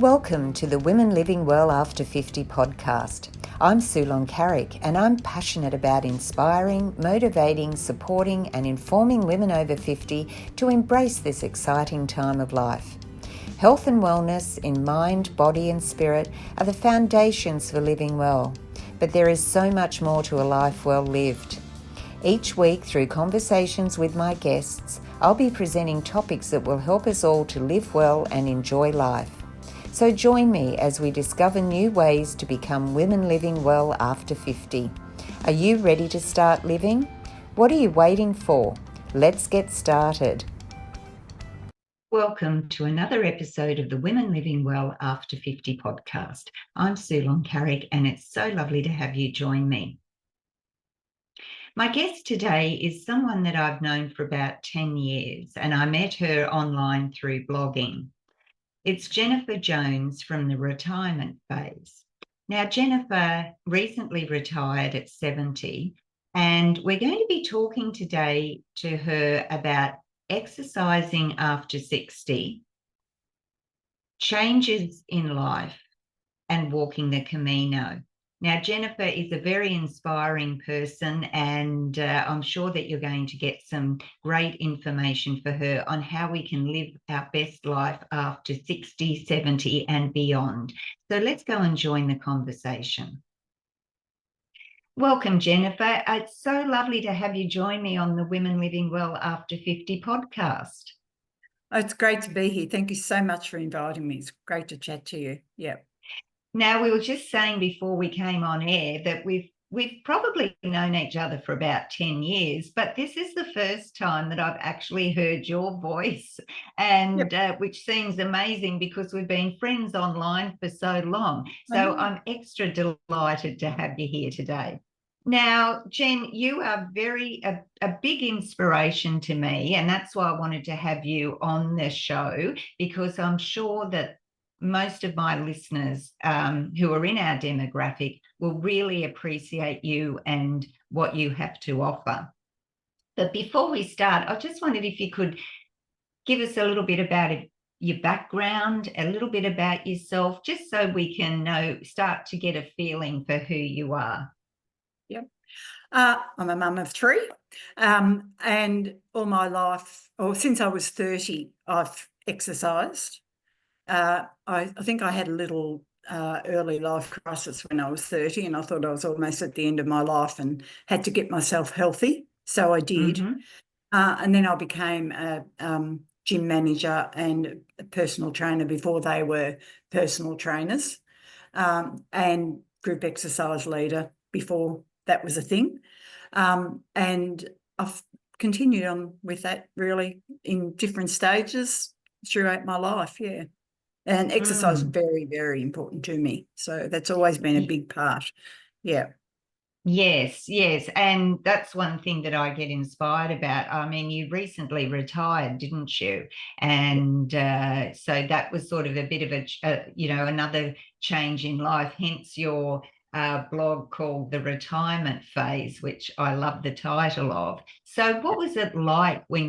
Welcome to the Women Living Well After 50 podcast. I'm Sulon Carrick and I'm passionate about inspiring, motivating, supporting and informing women over 50 to embrace this exciting time of life. Health and wellness in mind, body and spirit are the foundations for living well, but there is so much more to a life well lived. Each week, through conversations with my guests, I'll be presenting topics that will help us all to live well and enjoy life. So join me as we discover new ways to become women living well after 50. Are you ready to start living? What are you waiting for? Let's get started. Welcome to another episode of the Women Living Well After 50 podcast. I'm Sulon Carrick and it's so lovely to have you join me. My guest today is someone that I've known for about 10 years and I met her online through blogging. It's Jennifer Jones from the retirement phase. Now, Jennifer recently retired at 70, and we're going to be talking today to her about exercising after 60, changes in life, and walking the Camino. Now, Jennifer is a very inspiring person, and I'm sure that you're going to get some great information for her on how we can live our best life after 60, 70 and beyond. So let's go and join the conversation. Welcome, Jennifer. It's so lovely to have you join me on the Women Living Well After 50 podcast. Oh, it's great to be here. Thank you so much for inviting me. It's great to chat to you. Yeah. Now, we were just saying before we came on air that we've probably known each other for about 10 years, but this is the first time that I've actually heard your voice, and which seems amazing because we've been friends online for so long. So I'm extra delighted to have you here today. Now, Jen, you are a big inspiration to me, and that's why I wanted to have you on the show, because I'm sure that most of my listeners who are in our demographic will really appreciate you and what you have to offer. But before we start, I just wondered if you could give us a little bit about your background, a little bit about yourself, just so we can start to get a feeling for who you are. Yep. I'm a mum of three, and all my life, or since I was 30, I've exercised. I think I had a little early life crisis when I was 30, and I thought I was almost at the end of my life and had to get myself healthy. So I did. Mm-hmm. And then I became a gym manager and a personal trainer before they were personal trainers, and group exercise leader before that was a thing. And I've continued on with that really in different stages throughout my life, yeah. And exercise is very, very important to me. So that's always been a big part. Yeah. Yes. And that's one thing that I get inspired about. I mean, you recently retired, didn't you? And so that was sort of a bit of another change in life, hence your blog called The Retirement Phase, which I love the title of. So what was it like when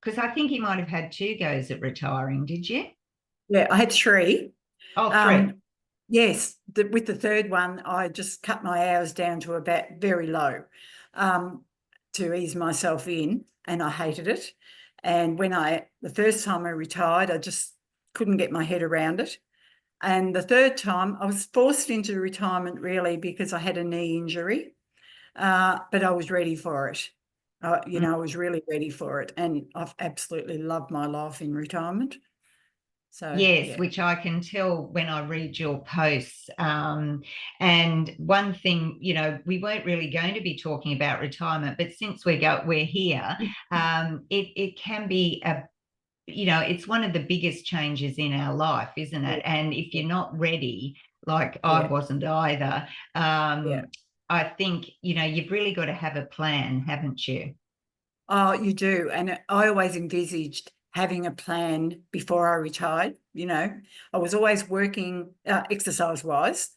because I think you might have had 2 goes at retiring, did you? Yeah, I had 3. Oh, 3. Yes, with the third one, I just cut my hours down to about very low to ease myself in, and I hated it. And the first time I retired, I just couldn't get my head around it. And the third time, I was forced into retirement really because I had a knee injury, but I was ready for it. I was really ready for it, and I've absolutely loved my life in retirement. So, yes, yeah. Which I can tell when I read your posts. And one thing, we weren't really going to be talking about retirement, but since we're here, it can be it's one of the biggest changes in our life, isn't it? And if you're not ready, like I wasn't either, I think, you've really got to have a plan, haven't you? Oh, you do. And I always envisaged having a plan before I retired. I was always working exercise-wise.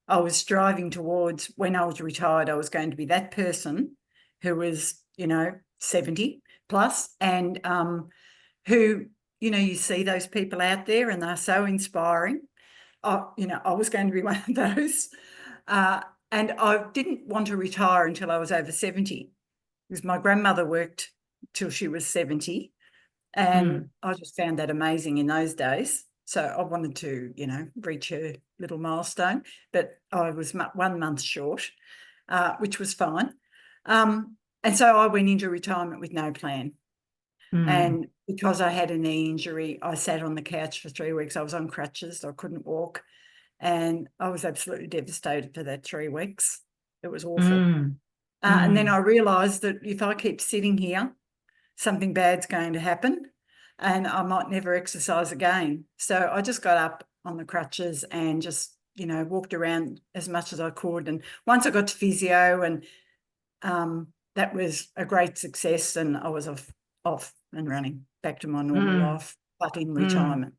I was striving towards, when I was retired, I was going to be that person who was, 70 plus and who, you see those people out there and they're so inspiring. I was going to be one of those. And I didn't want to retire until I was over 70 because my grandmother worked till she was 70. And I just found that amazing in those days. So I wanted to, reach her little milestone, but I was 1 month short, which was fine. And so I went into retirement with no plan. And because I had a knee injury, I sat on the couch for 3 weeks. I was on crutches. I couldn't walk. And I was absolutely devastated for that 3 weeks. It was awful. And then I realised that if I keep sitting here, something bad's going to happen and I might never exercise again. So I just got up on the crutches and just, walked around as much as I could. And once I got to physio, and that was a great success, and I was off and running back to my normal life, but in retirement.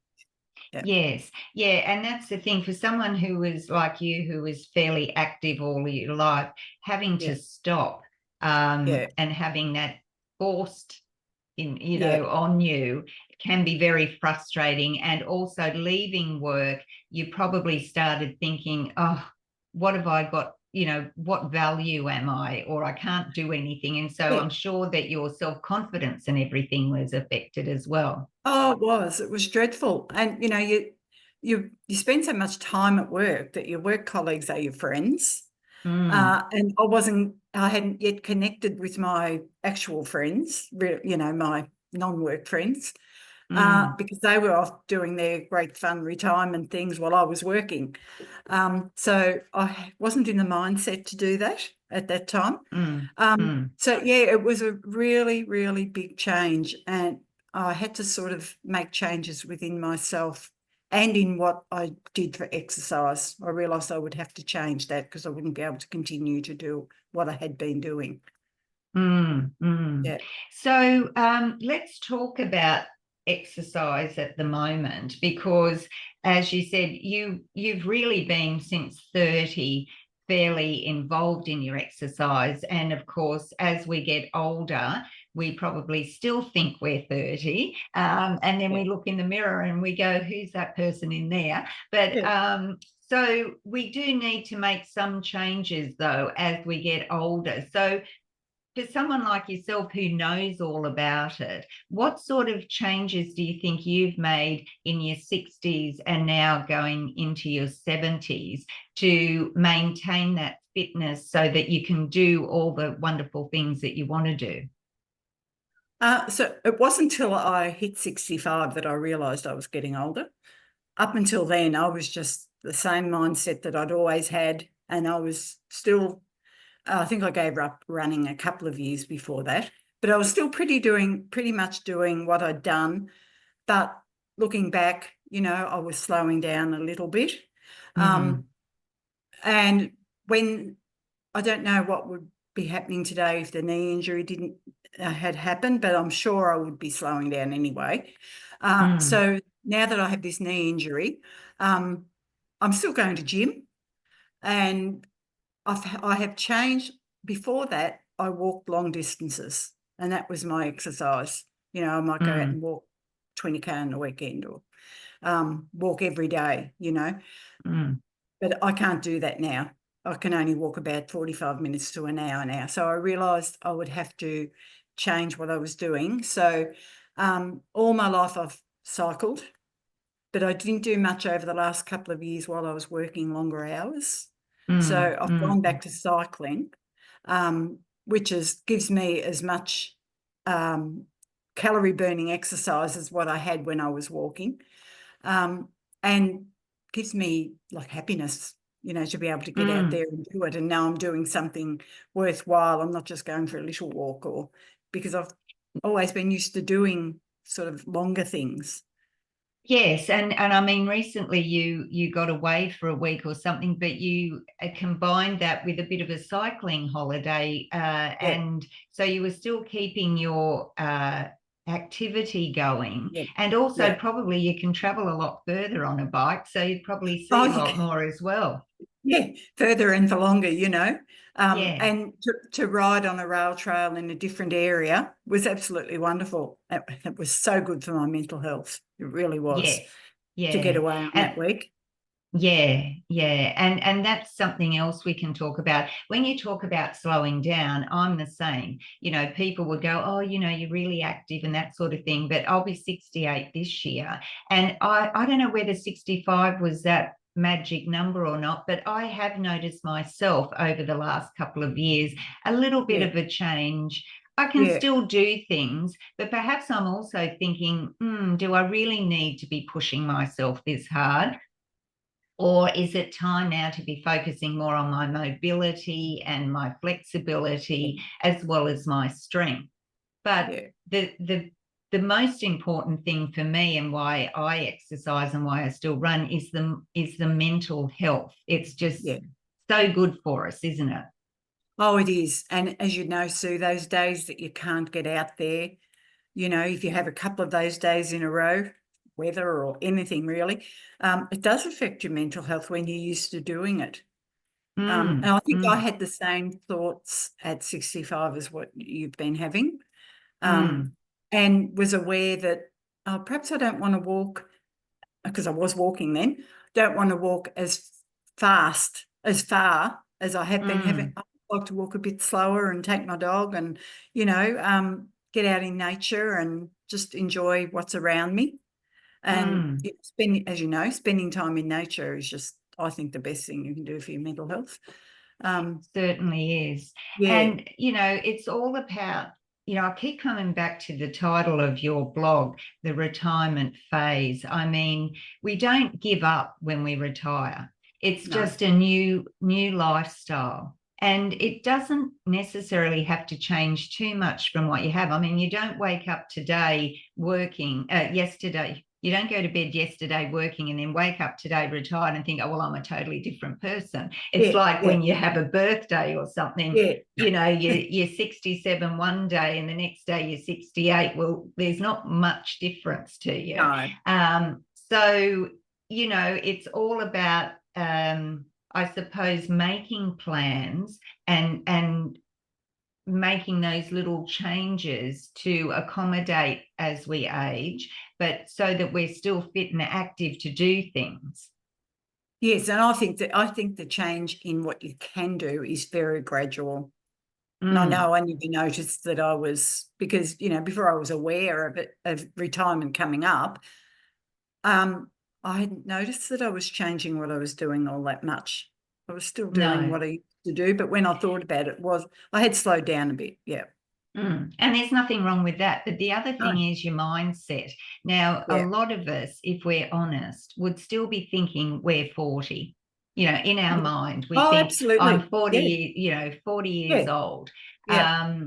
Yeah. Yes. Yeah. And that's the thing for someone who was like you, who was fairly active all your life, having to stop and having that forced on you can be very frustrating. And also leaving work, you probably started thinking, oh, what have I got? What value am I? Or I can't do anything. And so I'm sure that your self-confidence and everything was affected as well. Oh, it was dreadful. And, you spend so much time at work that your work colleagues are your friends. And I hadn't yet connected with my actual friends, my non-work friends, because they were off doing their great fun retirement things while I was working. So I wasn't in the mindset to do that at that time. So, it was a really, really big change. And I had to sort of make changes within myself and in what I did for exercise. I realised I would have to change that because I wouldn't be able to continue to do what I had been doing. Yeah. So let's talk about exercise at the moment, because as you said, you've really been since 30 fairly involved in your exercise. And of course, as we get older, we probably still think we're 30. And then we look in the mirror and we go, who's that person in there? But so we do need to make some changes, though, as we get older. So for someone like yourself who knows all about it, what sort of changes do you think you've made in your 60s and now going into your 70s to maintain that fitness so that you can do all the wonderful things that you want to do? So it wasn't until I hit 65 that I realised I was getting older. Up until then, I was just the same mindset that I'd always had, and I was still, I think I gave up running a couple of years before that, but I was still pretty much doing what I'd done. But looking back, I was slowing down a little bit. And when, I don't know what would be happening today if the knee injury had happened, but I'm sure I would be slowing down anyway. So now that I have this knee injury, I'm still going to gym, and I have changed. Before that, I walked long distances, and that was my exercise. I might go out and walk 20K on the weekend, or walk every day, But I can't do that now. I can only walk about 45 minutes to an hour now. So I realised I would have to change what I was doing. So all my life I've cycled, but I didn't do much over the last couple of years while I was working longer hours. So I've gone back to cycling, which gives me as much calorie burning exercise as what I had when I was walking, and gives me like happiness, to be able to get out there and do it. And now I'm doing something worthwhile. I'm not just going for a little walk, because I've always been used to doing sort of longer things. Yes, and I mean, recently you got away for a week or something, but you combined that with a bit of a cycling holiday, and so you were still keeping your activity going, and also probably you can travel a lot further on a bike, so you'd probably see a lot more as well. Yeah, further and for longer, Yeah. And to ride on a rail trail in a different area was absolutely wonderful. It was so good for my mental health. It really was, Yes. to get Yeah. away on And that week. yeah, yeah. And that's something else we can talk about. When you talk about slowing down, I'm the same. People would go, oh, you're really active and that sort of thing. But I'll be 68 this year. And I don't know whether 65 was that magic number or not, but I have noticed myself over the last couple of years a little bit Yeah, of a change. I can yeah, still do things, but perhaps I'm also thinking, do I really need to be pushing myself this hard? Or is it time now to be focusing more on my mobility and my flexibility as well as my strength? But yeah, the most important thing for me and why I exercise and why I still run is the mental health. It's just yeah. so good for us, isn't it? Oh, it is. And as you know, Sue, those days that you can't get out there, if you have a couple of those days in a row, weather or anything really, it does affect your mental health when you're used to doing it. And Mm, I think I mm, had the same thoughts at 65 as what you've been having, mm, and was aware that perhaps I don't want to walk, because I was walking then, don't want to walk as far as I have been having. mm, I like to walk a bit slower and take my dog and, get out in nature and just enjoy what's around me. And mm. as you know, spending time in nature is just, I think, the best thing you can do for your mental health. Certainly is. Yeah, And, it's all about, I keep coming back to the title of your blog, The Retirement Phase. I mean, we don't give up when we retire. It's no, just a new lifestyle. And it doesn't necessarily have to change too much from what you have. I mean, you don't wake up today yesterday. You don't go to bed yesterday working and then wake up today retired and think, oh, well, I'm a totally different person. It's yeah, like yeah, when you have a birthday or something, yeah, you're 67 one day and the next day you're 68. Well, there's not much difference to you. no. So, it's all about, I suppose, making plans and making those little changes to accommodate as we age, but so that we're still fit and active to do things. Yes, and I think the change in what you can do is very gradual. And I Mm, know I never noticed that I was, because, before I was aware of it, of retirement coming up, I hadn't noticed that I was changing what I was doing all that much. I was still doing no. what I used to do, but when I thought about it, I had slowed down a bit. Yeah. And there's nothing wrong with that. But the other No. thing is your mindset. Now, a Yeah. lot of us, if we're honest, would still be thinking we're 40. In our Yeah. mind, we Oh, think I'm absolutely. 40, Yeah. 40 years Yeah. old. Yeah.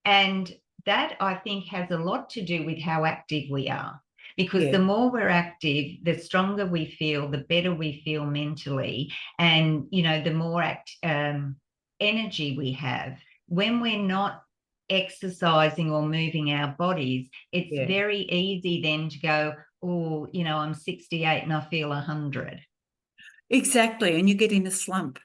And that I think has a lot to do with how active we are. Because the Yeah. more we're active, the stronger we feel, the better we feel mentally, and the more energy we have. When we're not exercising or moving our bodies, it's Yeah. very easy then to go, oh, I'm 68 and I feel 100. Exactly. And you get in a slump.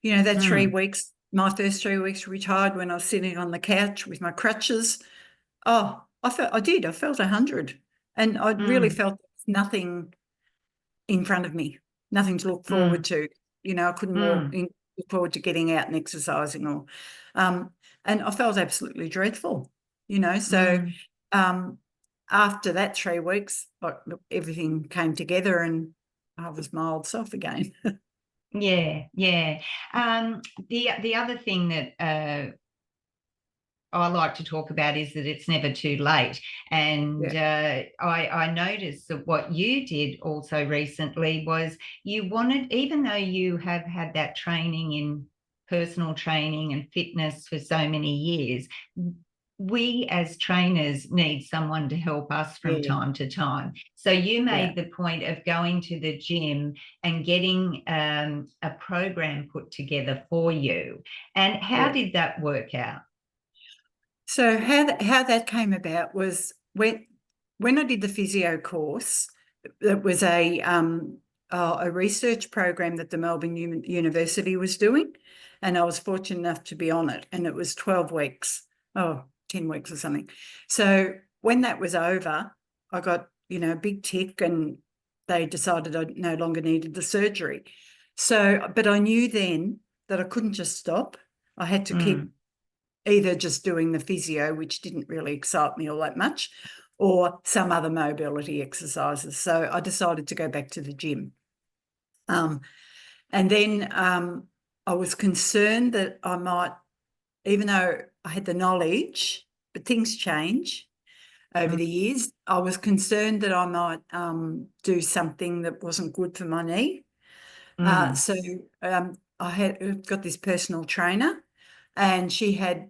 That 3 weeks, my first 3 weeks retired, when I was sitting on the couch with my crutches. Oh, I felt 100. And I really Mm, felt nothing in front of me, nothing to look forward mm, to. I couldn't mm, look forward to getting out and exercising, um, and I felt absolutely dreadful. So mm. um, after that 3 weeks, everything came together and I was my old self again. Yeah, yeah. The other thing that I like to talk about is that it's never too late. And Yeah, I noticed that what you did also recently was you wanted, even though you have had that training in personal training and fitness for so many years, we as trainers need someone to help us from yeah, time to time. So you yeah, made the point of going to the gym and getting a program put together for you. And how yeah. did that work out? So how that came about was when I did the physio course. It was a research program that the Melbourne University was doing, and I was fortunate enough to be on it, and it was 12 weeks, 10 weeks or something. So when that was over, I got, a big tick, and they decided I no longer needed the surgery. So, but I knew then that I couldn't just stop. I had to keep either just doing the physio, which didn't really excite me all that much, or some other mobility exercises. So I decided to go back to the gym. And then I was concerned that I might, even though I had the knowledge, but things change over the years, I was concerned that I might do something that wasn't good for my knee. So I had got this personal trainer, and she had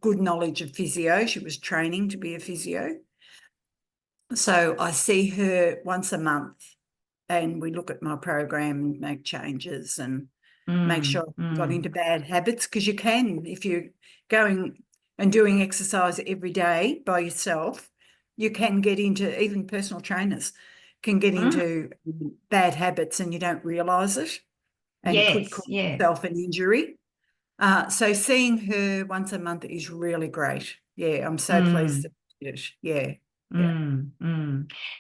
good knowledge of physio. She was training to be a physio. So I see her once a month, and we look at my program and make changes and make sure I got into bad habits, because you can, if you're going and doing exercise every day by yourself, you can get into, even personal trainers can get into bad habits and you don't realise it, and could cause yourself an injury. So seeing her once a month is really great. Yeah, I'm so pleased to do it. Yeah.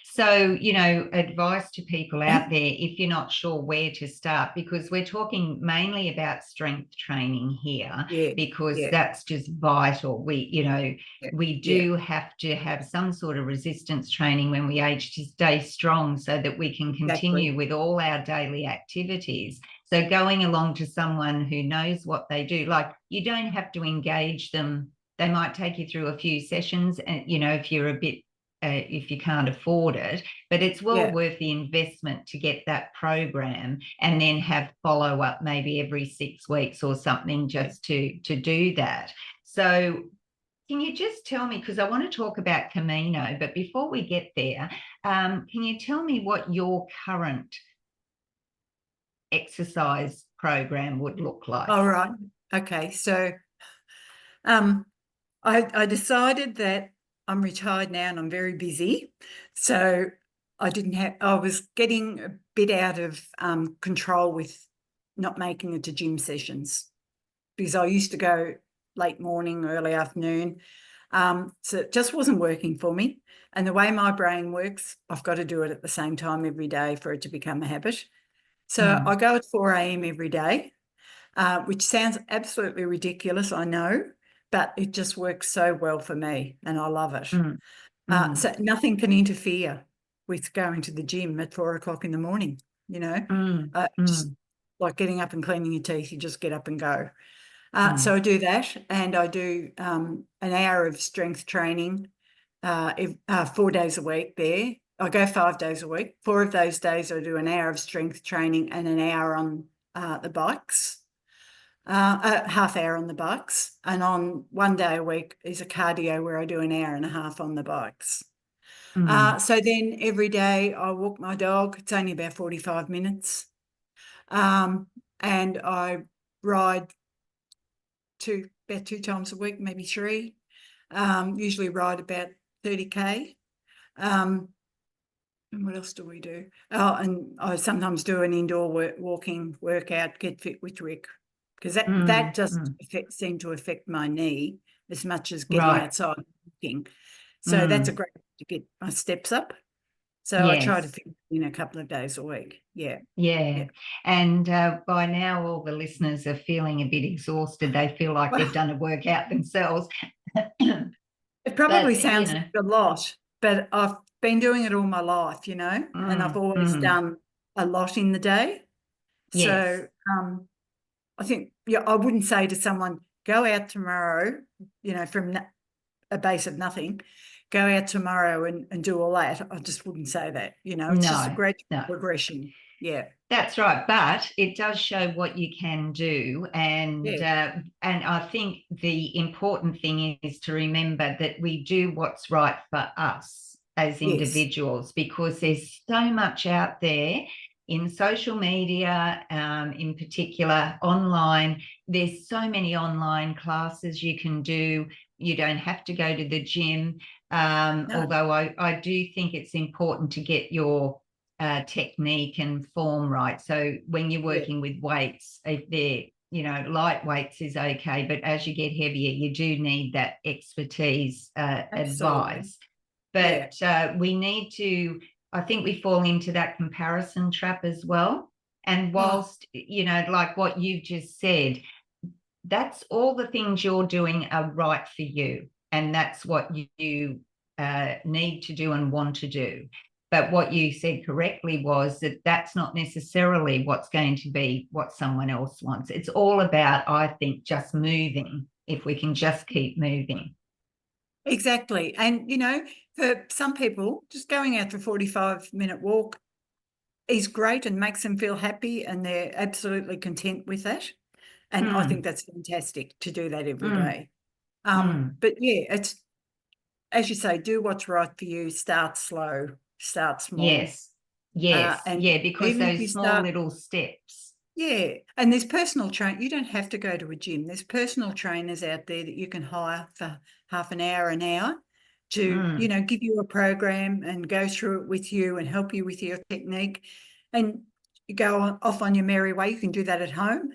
So, advice to people out there, if you're not sure where to start, because we're talking mainly about strength training here, because that's just vital. We do have to have some sort of resistance training when we age to stay strong, so that we can continue with all our daily activities. So going along to someone who knows what they do, like, you don't have to engage them. They might take you through a few sessions, and, if you're a bit, if you can't afford it, but it's well worth the investment to get that program, and then have follow-up maybe every 6 weeks or something, just to do that. So can you just tell me, because I want to talk about Camino, but before we get there, can you tell me what your current exercise program would look like? All right. Okay. So I decided that I'm retired now and I'm very busy. So I was getting a bit out of control with not making it to gym sessions, because I used to go late morning, early afternoon. So it just wasn't working for me. And the way my brain works, I've got to do it at the same time every day for it to become a habit. So I go at 4 a.m. every day, which sounds absolutely ridiculous, I know, but it just works so well for me, and I love it. So nothing can interfere with going to the gym at 4 o'clock in the morning, just like getting up and cleaning your teeth, you just get up and go. So I do that, and I do an hour of strength training 4 days a week there. I go 5 days a week. 4 of those days I do an hour of strength training and an hour on the bikes. Half hour on the bikes, and on 1 day a week is a cardio where I do an hour and a half on the bikes. So then every day I walk my dog. It's only about 45 minutes. And I ride about 2 times a week, maybe 3. Usually ride about 30K. And what else do we do? Oh, and I sometimes do an indoor walking workout, Get Fit with Rick, because that doesn't seem to affect my knee as much as getting outside and walking. So that's a great way to get my steps up. So I try to fit in a couple of days a week. Yeah. And by now all the listeners are feeling a bit exhausted. They feel like they've done a workout themselves. It probably sounds like a lot, but I've been doing it all my life, and I've always done a lot in the day. So I think, I wouldn't say to someone, go out tomorrow, from a base of nothing, go out tomorrow and do all that. I just wouldn't say that, it's just a great progression. Yeah. That's right, but it does show what you can do, and I think the important thing is to remember that we do what's right for us as individuals, because there's so much out there in social media, in particular online. There's so many online classes you can do. You don't have to go to the gym, although I do think it's important to get your technique and form right. So when you're working with weights, if they're, light weights is okay, but as you get heavier, you do need that expertise advice. But we need to, I think we fall into that comparison trap as well. And whilst, like what you've just said, that's all the things you're doing are right for you. And that's what you need to do and want to do. But what you said correctly was that that's not necessarily what's going to be what someone else wants. It's all about, I think, just moving, if we can just keep moving. Exactly. And, for some people, just going out for a 45-minute walk is great and makes them feel happy, and they're absolutely content with that. And I think that's fantastic to do that every day. But yeah, it's, as you say, do what's right for you. Start slow, start small. Yes. And because those small little steps. Yeah. And there's personal train. You don't have to go to a gym. There's personal trainers out there that you can hire for half an hour to, give you a program and go through it with you and help you with your technique. And you go off on your merry way. You can do that at home.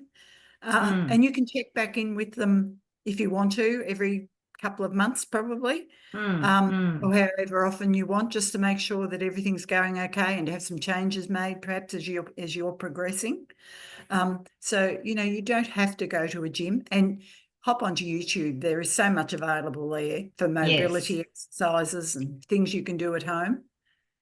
And you can check back in with them if you want to, every couple of months probably, or however often you want, just to make sure that everything's going okay and to have some changes made perhaps as you're progressing. So, you don't have to go to a gym, and hop onto YouTube. There is so much available there for mobility exercises and things you can do at home.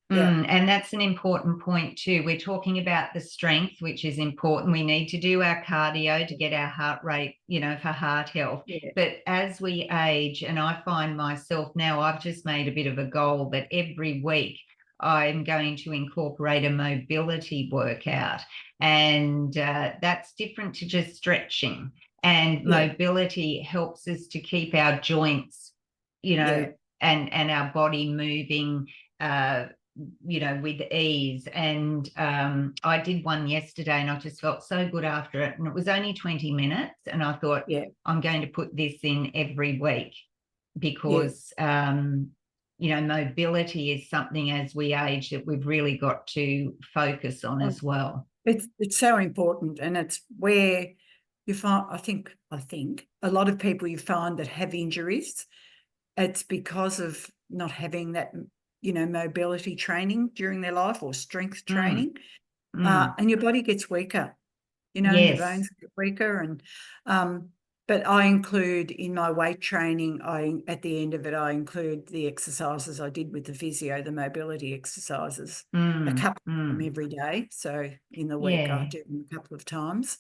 And that's an important point too. We're talking about the strength, which is important. We need to do our cardio to get our heart rate, for heart health. But as we age, and I find myself now, I've just made a bit of a goal that every week I'm going to incorporate a mobility workout. And that's different to just stretching. And mobility helps us to keep our joints, and our body moving, with ease. And I did one yesterday and I just felt so good after it. And it was only 20 minutes. And I thought, I'm going to put this in every week because, mobility is something as we age that we've really got to focus on as well. It's so important. And it's where you find, I think a lot of people you find that have injuries, it's because of not having that mobility training during their life or strength training. And your body gets weaker, and your bones get weaker. And but I include in my weight training, at the end of it, I include the exercises I did with the physio, the mobility exercises, a couple of them every day. So in the week I do them a couple of times.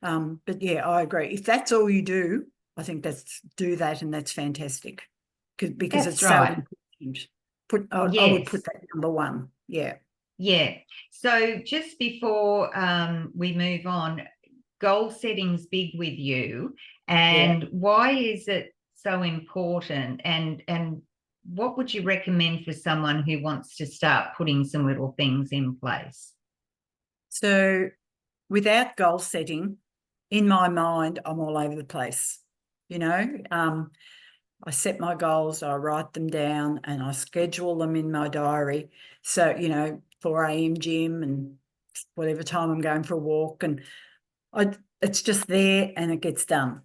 But I agree. If that's all you do, I think do that, and that's fantastic because it's so important. I would put that number one. So just before we move on, goal setting's big with you, and why is it so important, and what would you recommend for someone who wants to start putting some little things in place? So without goal setting, in my mind, I'm all over the place. I set my goals, I write them down, and I schedule them in my diary. So, 4 a.m. gym and whatever time I'm going for a walk, and it's just there and it gets done.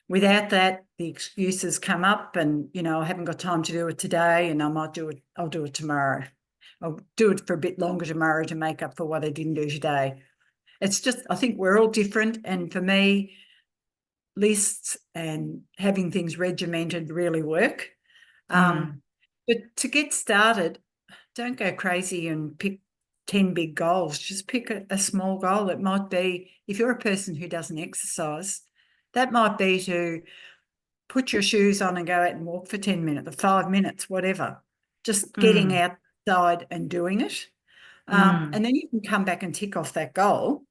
Without that, the excuses come up and, I haven't got time to do it today, and I'll do it tomorrow. I'll do it for a bit longer tomorrow to make up for what I didn't do today. It's just, I think we're all different. And for me, lists and having things regimented really work. But to get started, don't go crazy and pick 10 big goals. Just pick a small goal. It might be, if you're a person who doesn't exercise, that might be to put your shoes on and go out and walk for 10 minutes or 5 minutes, whatever. Just getting outside and doing it. And then you can come back and tick off that goal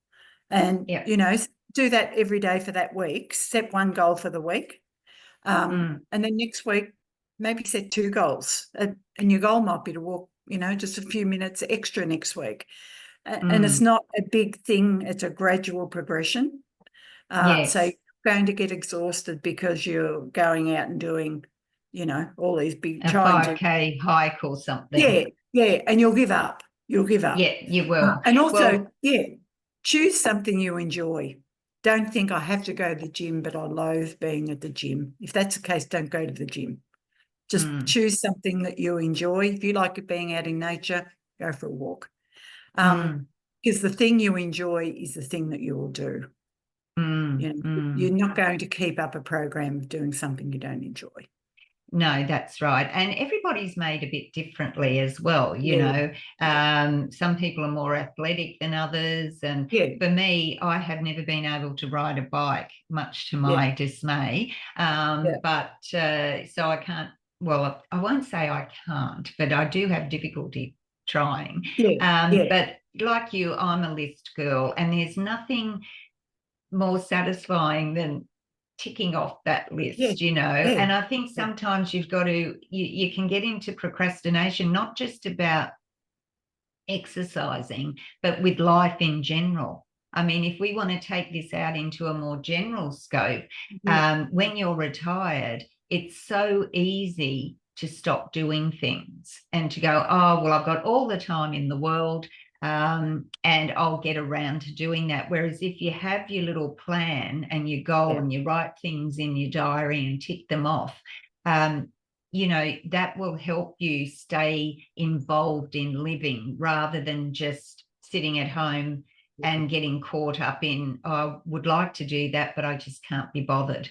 and, do that every day for that week. Set one goal for the week. And then next week, maybe set 2 goals. And your goal might be to walk, just a few minutes extra next week. And it's not a big thing. It's a gradual progression. So you're going to get exhausted because you're going out and doing, all these big... A 5K hike or something. Yeah, and you'll give up. you'll give up. Yeah, you will. And also, Well, choose something you enjoy. Don't think I have to go to the gym, but I loathe being at the gym. If that's the case, don't go to the gym. Just choose something that you enjoy. If you like it being out in nature, go for a walk. Because the thing you enjoy is the thing that you will do. You're not going to keep up a program of doing something you don't enjoy. No, that's right. And everybody's made a bit differently as well. Some people are more athletic than others. And for me, I have never been able to ride a bike, much to my dismay. But so I can't, well, I won't say I can't, but I do have difficulty trying. But like you, I'm a list girl, and there's nothing more satisfying than ticking off that list, and I think sometimes you've got to, you can get into procrastination, not just about exercising, but with life in general. I mean, if we want to take this out into a more general scope, when you're retired, it's so easy to stop doing things and to go, oh, well, I've got all the time in the world. And I'll get around to doing that. Whereas if you have your little plan and your goal and you write things in your diary and tick them off, that will help you stay involved in living rather than just sitting at home and getting caught up in, oh, I would like to do that, but I just can't be bothered.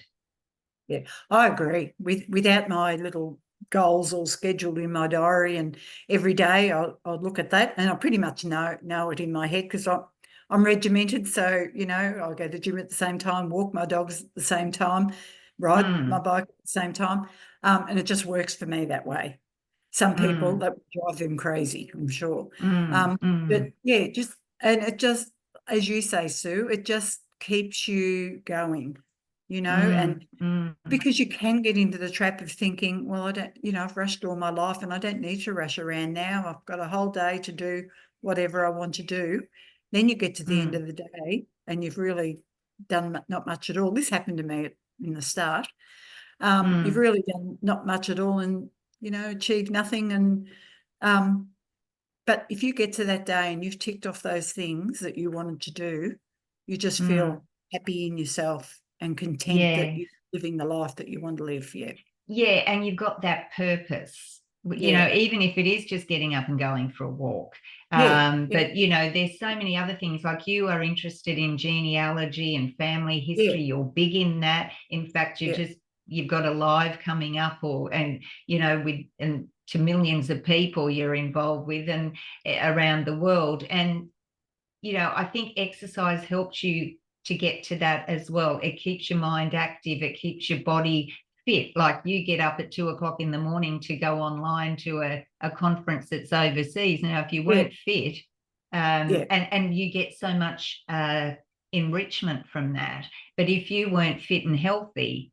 Yeah, I agree. Without my little goals all scheduled in my diary, and every day I'll look at that, and I pretty much know it in my head because I'm regimented. So, I'll go to the gym at the same time, walk my dogs at the same time, ride my bike at the same time. And it just works for me that way. Some people, that would drive them crazy, I'm sure. But yeah, it just, as you say, Sue, it just keeps you going, and because you can get into the trap of thinking, well, I don't, I've rushed all my life and I don't need to rush around now. I've got a whole day to do whatever I want to do. Then you get to the end of the day and you've really done not much at all. This happened to me in the start. You've really done not much at all and, achieved nothing. And but if you get to that day and you've ticked off those things that you wanted to do, you just feel happy in yourself and content that you're living the life that you want to live. And you've got that purpose, even if it is just getting up and going for a walk. But there's so many other things, like you are interested in genealogy and family history. You're big in that. In fact, you've got a live coming up, and to millions of people you're involved with and around the world. And I think exercise helps you to get to that as well. It keeps your mind active. It keeps your body fit. Like you get up at 2:00 in the morning to go online to a conference that's overseas. Now, if you weren't fit, and you get so much enrichment from that. But if you weren't fit and healthy,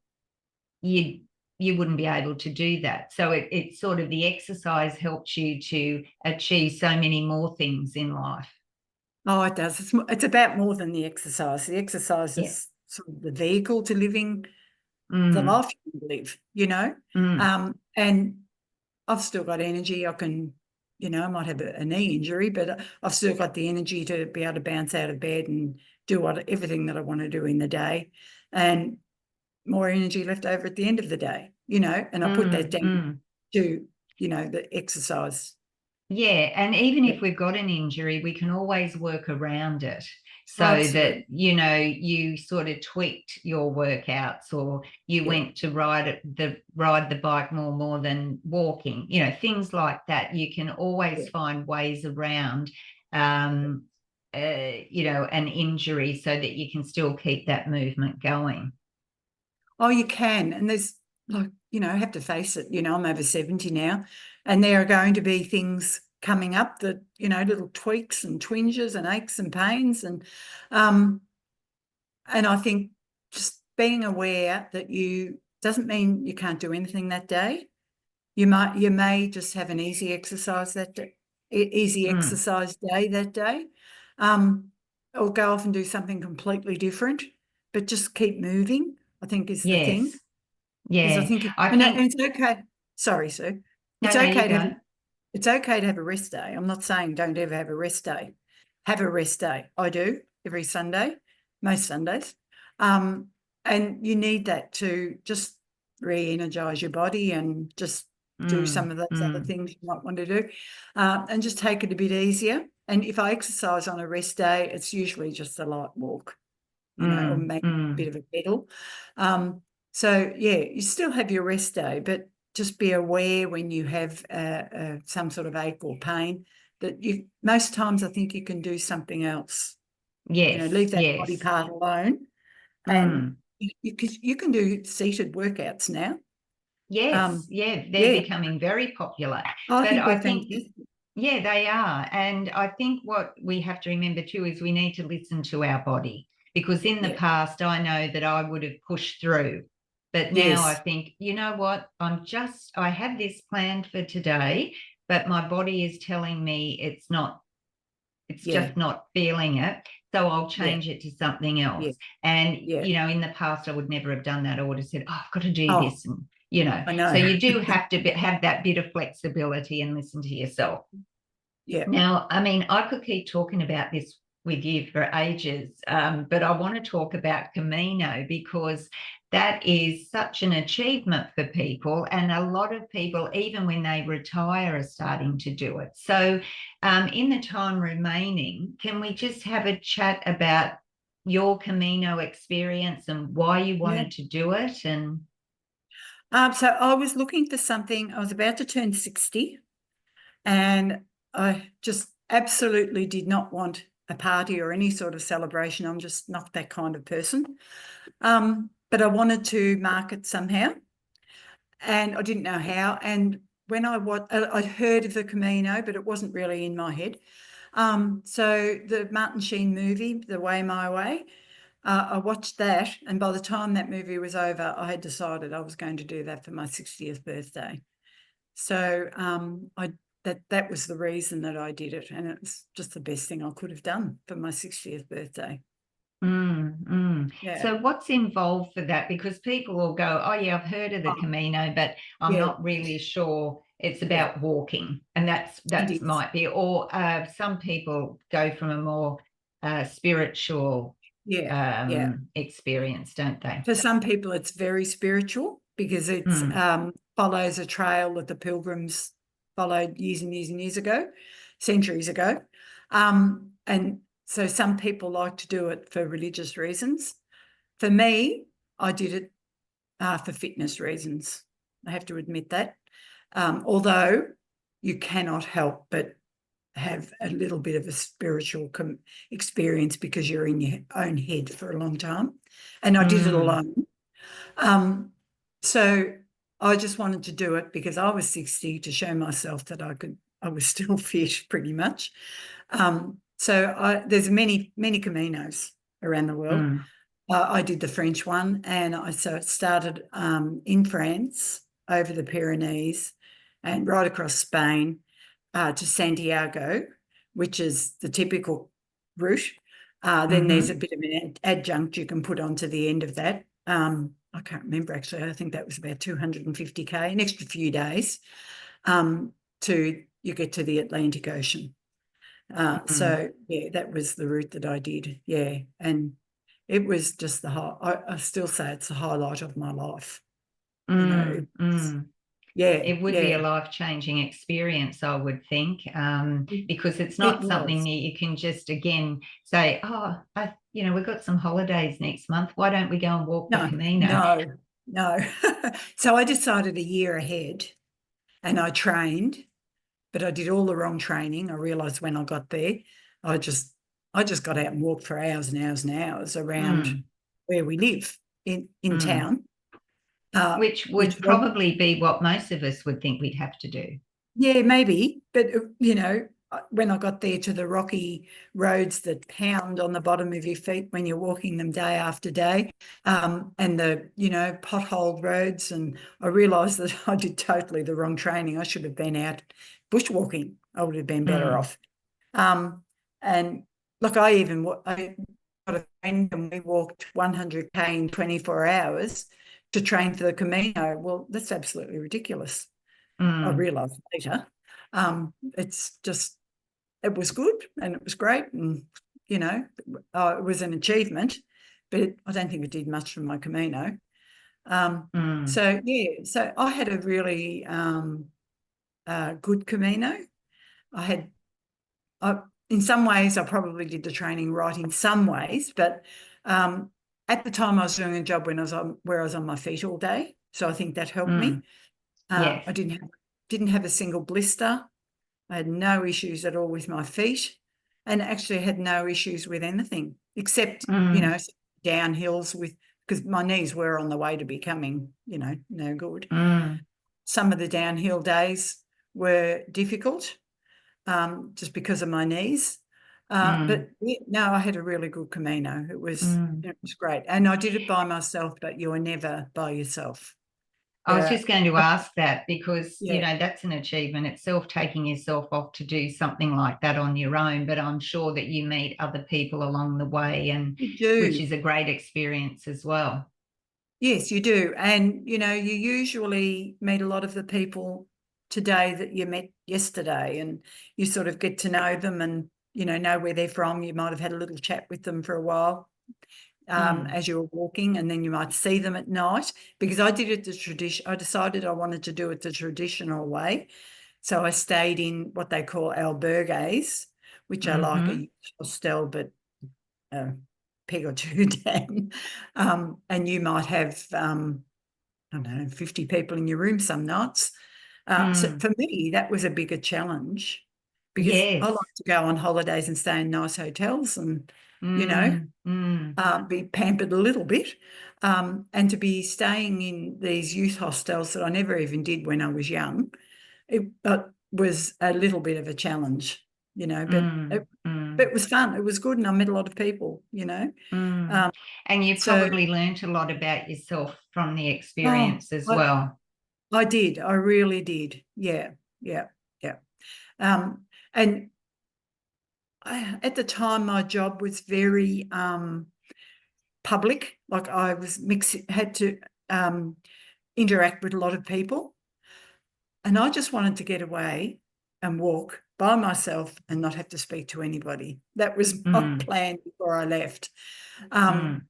you wouldn't be able to do that. So it's sort of, the exercise helps you to achieve so many more things in life. Oh, it does. It's about more than the exercise. The exercise is sort of the vehicle to living the life you live, and I've still got energy. I can, I might have a knee injury, but I've still got the energy to be able to bounce out of bed and do everything that I want to do in the day, and more energy left over at the end of the day, and I put that down to, the exercise. And even if we've got an injury, we can always work around it so Absolutely. that, you sort of tweaked your workouts, or you went to ride the bike more than walking, things like that. You can always find ways around, an injury so that you can still keep that movement going. Oh, you can. And there's, like, I have to face it, I'm over 70 now, and there are going to be things coming up that, little tweaks and twinges and aches and pains. And I think just being aware that doesn't mean you can't do anything that day. You may just have an easy exercise that day, exercise day that day, or go off and do something completely different, but just keep moving, I think, is the thing. Yeah. I think, and it's okay. Sorry, Sue. It's okay to have It's okay to have a rest day. I'm not saying don't ever have a rest day. Have a rest day. I do every Sunday, most Sundays. And you need that to just re-energize your body and just do some of those other things you might want to do, and just take it a bit easier. And if I exercise on a rest day, it's usually just a light walk, or maybe a bit of a pedal. So, yeah, you still have your rest day, but just be aware when you have some sort of ache or pain that most times I think you can do something else. Yes, Leave that body yes. part alone, and you can do seated workouts now. Yes, yeah, they're Yeah, becoming very popular. I But think I they're think, fantastic. yeah, they are. And I think what we have to remember too is we need to listen to our body, because in the Yeah, past, I know that I would have pushed through. But now I yes, think, you know what? I had this planned for today, but my body is telling me it's yeah, just not feeling it. So I'll yeah, change it to something yeah, else. And, yeah. in the past, I would never have done that. I would have said, oh, I've got to do Oh, this. And, I know. so you do have to have that bit of flexibility and listen to yourself. Yeah, Now, I mean, I could keep talking about this with you for ages, but I want to talk about Camino because that is such an achievement for people. And a lot of people, even when they retire, are starting to do it. So, in the time remaining, can we just have a chat about your Camino experience and why you yeah. wanted to do it? And So I was looking for something. I was about to turn 60, and I just absolutely did not want a party or any sort of celebration. I'm just not that kind of person. But I wanted to mark it somehow, and I didn't know how. And when I'd heard of the Camino, but it wasn't really in my head. So the Martin Sheen movie, The Way My Way, I watched that, and by the time that movie was over, I had decided I was going to do that for my 60th birthday. So that was the reason that I did it, and it's just the best thing I could have done for my 60th birthday. Yeah. So what's involved for that? Because people will go, oh yeah, I've heard of the Oh, Camino, but I'm yeah, not really sure. It's yeah, about walking, and it that's is. might be. Or some people go from a more spiritual Yeah, yeah. experience, don't they? For some people, it's very spiritual because it's Mm, follows a trail that the pilgrims followed years and years and years ago, centuries ago. And so some people like to do it for religious reasons. For me, I did it for fitness reasons. I have to admit that. Although you cannot help but have a little bit of a spiritual experience because you're in your own head for a long time. And I did it mm, alone. So I just wanted to do it because I was 60 to show myself that I was still fit pretty much. So there's many Caminos around the world. mm, I did the French one, and so it started in France over the Pyrenees and right across Spain to Santiago, which is the typical route. Then there's a mm-hmm, bit of an adjunct you can put onto the end of that. I can't remember actually. I think that was about 250k, an extra few days to you get to the Atlantic Ocean. mm, So yeah, that was the route that I did. Yeah, and it was just I still say it's the highlight of my life. mm, mm. Yeah, It would be yeah. a life-changing experience, I would think, because it's It not something was. that you can just again say, oh, we've got some holidays next month. Why don't we go and walk the No, Camino? no, no. So I decided a year ahead and I trained, but I did all the wrong training. I realized when I got there, I just I just got out and walked for hours and hours and hours around Mm, where we live in mm. town, Which which would was, probably be what most of us would think we'd have to do. yeah, maybe, but when I got there to the rocky roads that pound on the bottom of your feet when you're walking them day after day, and the potholed roads, and I realised that I did totally the wrong training. I should have been out bushwalking. I would have been better Mm, off. And look, I got a friend and we walked 100k in 24 hours to train for the Camino. Well, that's absolutely ridiculous. I mm, realised later. It's just, it was good and it was great, and it was an achievement, but I don't think it did much for my Camino. So I had a really good Camino. In some ways, I probably did the training right in some ways, but at the time I was doing a job where I was on my feet all day, so I think that helped me. Yes. I didn't have a single blister. I had no issues at all with my feet, and actually had no issues with anything except downhills because my knees were on the way to becoming no good. Some of the downhill days were difficult just because of my knees. But no, I had a really good Camino. It was great. And I did it by myself, but you are never by yourself. I was just going to ask that because, Yeah. that's an achievement itself, taking yourself off to do something like that on your own. But I'm sure that you meet other people along the way, and You do. which is a great experience as well. Yes, you do. And, you usually meet a lot of the people today that you met yesterday, and you sort of get to know them and, know where they're from. You might have had a little chat with them for a while as you were walking, and then you might see them at night, because I did it the tradition. I decided I wanted to do it the traditional way. So I stayed in what they call albergues, which are like a hostel, but peg or two down. And you might have, I don't know, 50 people in your room some nights. So for me, that was a bigger challenge, because I like to go on holidays and stay in nice hotels and, be pampered a little bit. And to be staying in these youth hostels that I never even did when I was young, it was a little bit of a challenge, but it was fun. It was good, and I met a lot of people, And you probably learnt a lot about yourself from the experience as I, well. I did. I really did. Yeah. And at the time, my job was very public. Like, I was had to interact with a lot of people, and I just wanted to get away and walk by myself and not have to speak to anybody. That was my plan before I left. And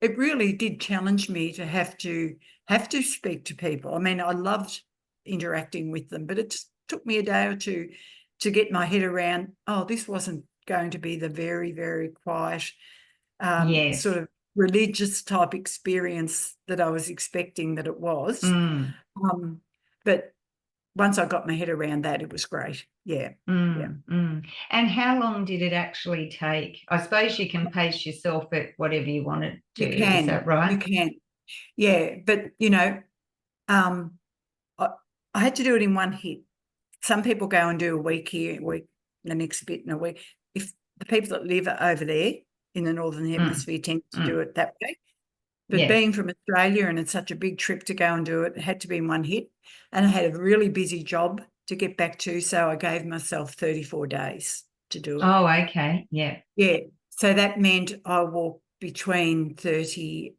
it really did challenge me to have to speak to people. I mean, I loved interacting with them, but it just took me a day or two to get my head around, this wasn't going to be the very, very quiet sort of religious type experience that I was expecting that it was. But once I got my head around that, it was great. Yeah. And how long did it actually take? I suppose you can pace yourself at whatever you want to do. You can. Is that right? You can. Yeah. But, I had to do it in one hit. Some people go and do a week here, a week, the next bit in a week. If the people that live over there in the Northern Hemisphere tend to do it that way. But being from Australia, and it's such a big trip to go and do it, it had to be in one hit. And I had a really busy job to get back to, so I gave myself 34 days to do it. Oh, okay. Yeah. Yeah. So that meant I walked between 30,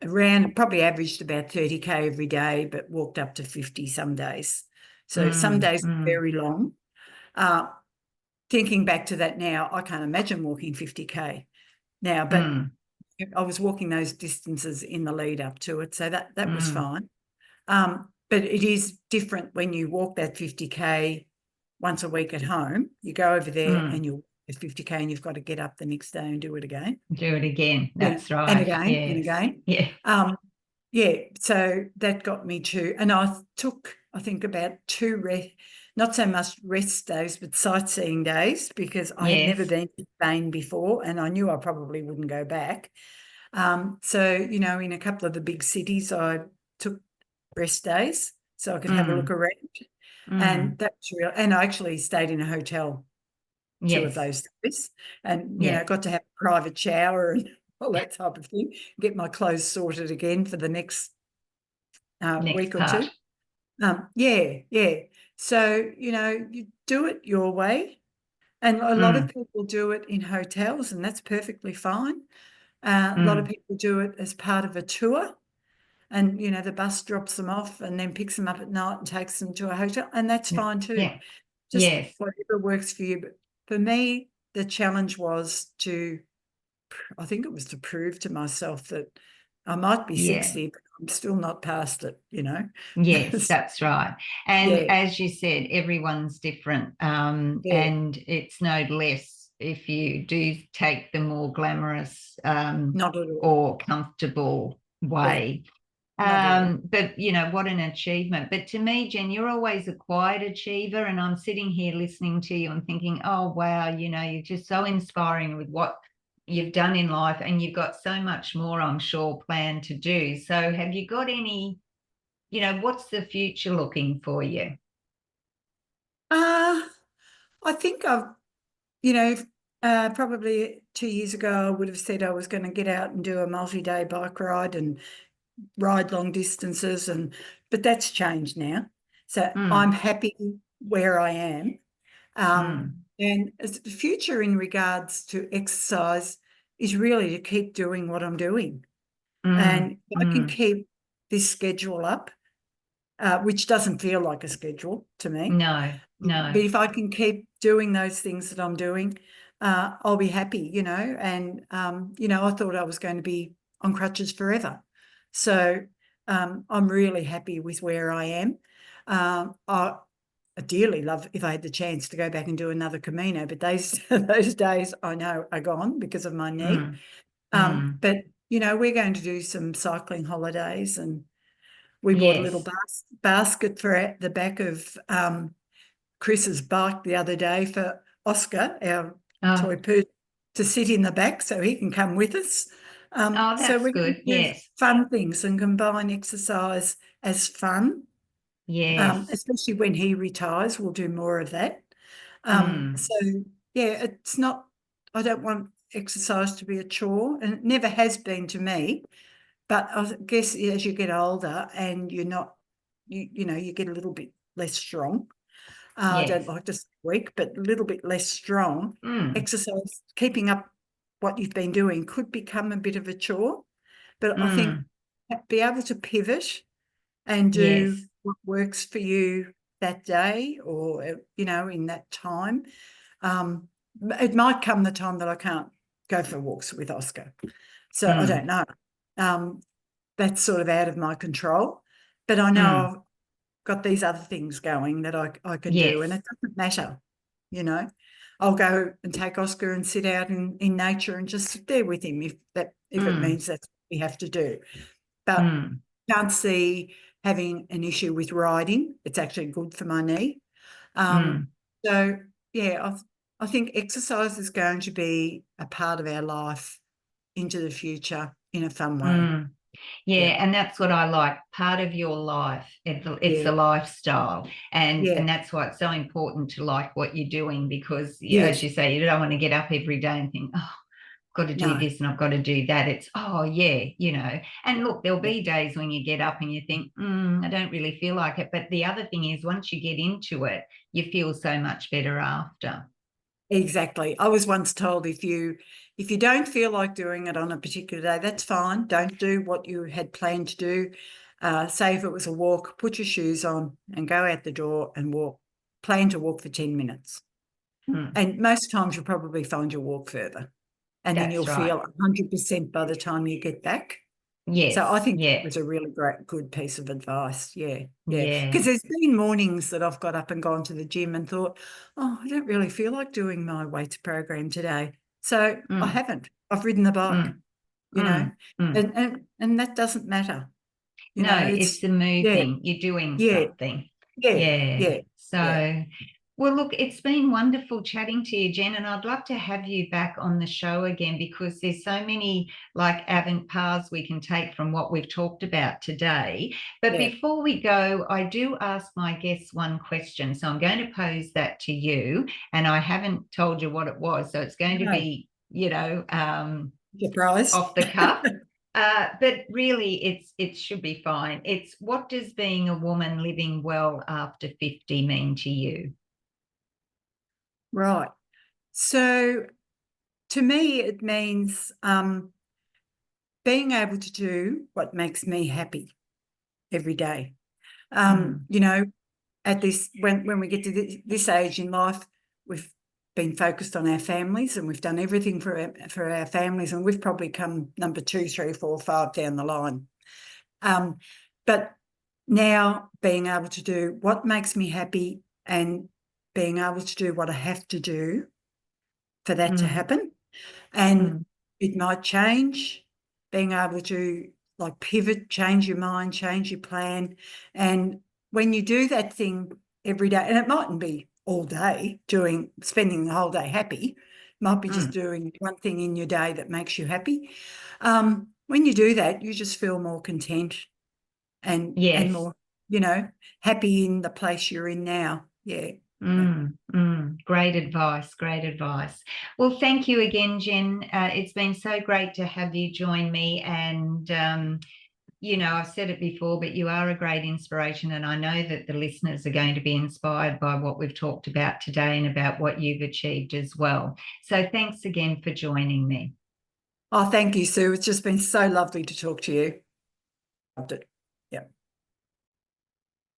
around, probably averaged about 30K every day, but walked up to 50 some days. So some days were very long. Thinking back to that now, I can't imagine walking 50K now, but I was walking those distances in the lead up to it, so that was fine. But it is different when you walk that 50K once a week at home. You go over there and you walk 50K, and you've got to get up the next day and do it again. Do it again. That's right. And again, and again. Yeah. So that got me to, and I took, I think, about 2 not so much rest days, but sightseeing days, because I had never been to Spain before, and I knew I probably wouldn't go back. So, in a couple of the big cities, I took rest days so I could have a look around. And that was real. And I actually stayed in a hotel 2 of those days, and, got to have a private shower and all that type of thing, get my clothes sorted again for the next week or two. So, you do it your way, and a lot of people do it in hotels, and that's perfectly fine. A lot of people do it as part of a tour. and, the bus drops them off and then picks them up at night and takes them to a hotel, and that's fine too. Yeah. Just Yes. whatever works for you. But for me, the challenge was I think it was to prove to myself that I might be Yeah. 60, but I'm still not past it, Yes, that's right. And Yeah. as you said, everyone's different. Yeah. And it's no less if you do take the more glamorous Not at all. or comfortable way. Not at all. But what an achievement. But to me, Jen, you're always a quiet achiever, and I'm sitting here listening to you and thinking, oh wow, you're just so inspiring with what you've done in life, and you've got so much more, I'm sure, planned to do. So have you got any, what's the future looking for you? I think probably 2 years ago, I would have said I was going to get out and do a multi-day bike ride and ride long distances, but that's changed now. So I'm happy where I am. And the future in regards to exercise is really to keep doing what I'm doing. And if I can keep this schedule up, which doesn't feel like a schedule to me. No. But if I can keep doing those things that I'm doing, I'll be happy, and, I thought I was going to be on crutches forever. So I'm really happy with where I am. I dearly love if I had the chance to go back and do another Camino, but those days I know are gone because of my knee. But, we're going to do some cycling holidays, and we bought a little basket for the back of Chris's bike the other day for Oscar, our toy poo, to sit in the back so he can come with us. That's so we're good. going to do fun things and combine exercise as fun. Especially when he retires, we'll do more of that. So yeah, it's not, I don't want exercise to be a chore, and it never has been to me. But I guess as you get older and you're not, you get a little bit less strong. I don't like to say weak, but a little bit less strong. Exercise, keeping up what you've been doing could become a bit of a chore. But I think be able to pivot and do what works for you that day, or, in that time. It might come the time that I can't go for walks with Oscar. So I don't know. That's sort of out of my control. But I know I've got these other things going that I can do, and it doesn't matter, I'll go and take Oscar and sit out in nature and just sit there with him if it means that's what we have to do. But can't see having an issue with riding. It's actually good for my knee. So yeah, I think exercise is going to be a part of our life into the future in a fun way. Yeah, and that's what I like. Part of your life. It's a lifestyle. And that's why it's so important to like what you're doing, because as you say, you don't want to get up every day and think, oh, I've got to do this and I've got to do that. It's, oh yeah. And look, there'll be days when you get up and you think, I don't really feel like it. But the other thing is, once you get into it, you feel so much better after. Exactly. I was once told if you don't feel like doing it on a particular day, that's fine. Don't do what you had planned to do. Say if it was a walk, put your shoes on and go out the door and walk. Plan to walk for 10 minutes. And most times you'll probably find your walk further. And then you'll feel 100% by the time you get back. So I think it was a really good piece of advice. Yeah. Because there's been mornings that I've got up and gone to the gym and thought, oh, I don't really feel like doing my weights program today. So I haven't. I've ridden the bike, and that doesn't matter. It's the moving. You're doing something. Yeah. So, well, look, it's been wonderful chatting to you, Jen, and I'd love to have you back on the show again, because there's so many paths we can take from what we've talked about today. But before we go, I do ask my guests one question. So I'm going to pose that to you, and I haven't told you what it was. So it's going to be, surprise, off the cuff. But really, it should be fine. It's, what does being a woman living well after 50 mean to you? Right. So to me, it means being able to do what makes me happy. every day. Mm. You know, at this, when we get to this age in life, we've been focused on our families, and we've done everything for our families, and we've probably come number 2, 3, 4, 5 down the line. But now being able to do what makes me happy and being able to do what I have to do for that to happen, and it might change, being able to like pivot, change your mind, change your plan. And when you do that thing every day, and it mightn't be all day spending the whole day happy, it might be just doing one thing in your day that makes you happy. When you do that, you just feel more content and Yes. more, you know, happy in the place you're in now. Yeah. Great advice. Great advice. Well, thank you again, Jen. It's been so great to have you join me. And, you know, I've said it before, but you are a great inspiration. And I know that the listeners are going to be inspired by what we've talked about today and about what you've achieved as well. So thanks again for joining me. Oh, thank you, Sue. It's just been so lovely to talk to you. Loved it. Yeah.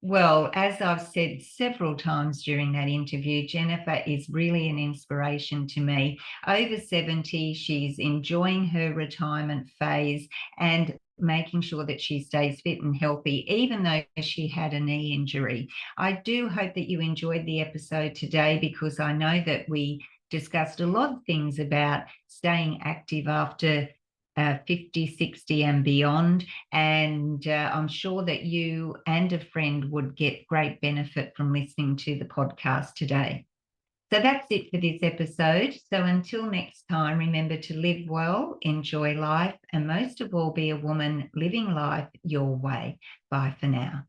Well, as I've said several times during that interview, Jennifer is really an inspiration to me. Over 70, she's enjoying her retirement phase and making sure that she stays fit and healthy, even though she had a knee injury. I do hope that you enjoyed the episode today, because I know that we discussed a lot of things about staying active after 50, 60 and beyond. And I'm sure that you and a friend would get great benefit from listening to the podcast today. So that's it for this episode. So until next time, remember to live well, enjoy life, and most of all, be a woman living life your way. Bye for now.